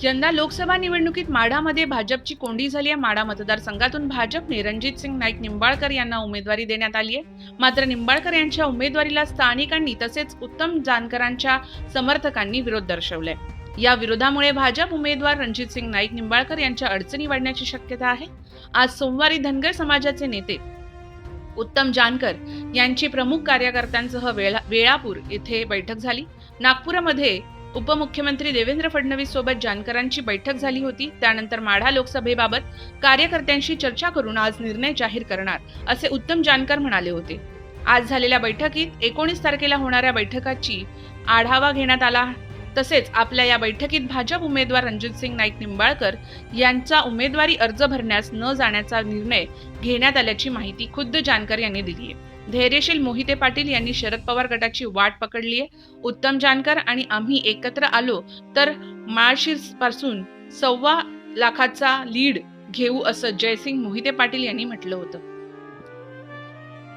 यंदा लोकसभा निवडणुकीत माढामध्ये भाजपची कोंडी झाली आहे. माढा मतदारसंघातून भाजपने रणजितसिंग नाईक निंबाळकर यांना उमेदवारी देण्यात आली आहे. मात्र निंबाळकर यांच्या उमेदवारीला स्थानिकांनी तसेच उत्तम जानकरांच्या समर्थकांनी विरोध दर्शवलाय. या विरोधामुळे भाजप उमेदवार रणजितसिंग नाईक निंबाळकर यांच्या अडचणी वाढण्याची शक्यता आहे. आज सोमवारी धनगर समाजाचे नेते उत्तम जानकर यांची प्रमुख कार्यकर्त्यांसह वेळापूर येथे बैठक झाली. नागपुरामध्ये उपमुख्यमंत्री देवेंद्र फडणवीस सोबत जानकरांची बैठक झाली होती. त्यानंतर माढा लोकसभेबाबत कार्यकर्त्यांशी चर्चा करून आज निर्णय जाहीर करणार असे उत्तम जानकर म्हणाले होते. आज झालेल्या बैठकीत 19 तारखेला होणाऱ्या बैठकाची आढावा घेण्यात आला. तसेच आपल्या या बैठकीत भाजप उमेदवार रणजितसिंग नाईक निंबाळकर यांचा उमेदवारी अर्ज भरण्यास न जाण्याचा निर्णय घेण्यात आल्याची माहिती खुद्द जानकर यांनी दिली आहे. धैर्यशील मोहिते पाटील यांनी शरद पवार गटाची वाट पकडली आहे. उत्तम जानकर आणि आम्ही एकत्र आलो तर माळशिरसपासून 1.25 लाखाचा लीड घेऊ असं जयसिंग मोहिते पाटील यांनी म्हटलं होतं.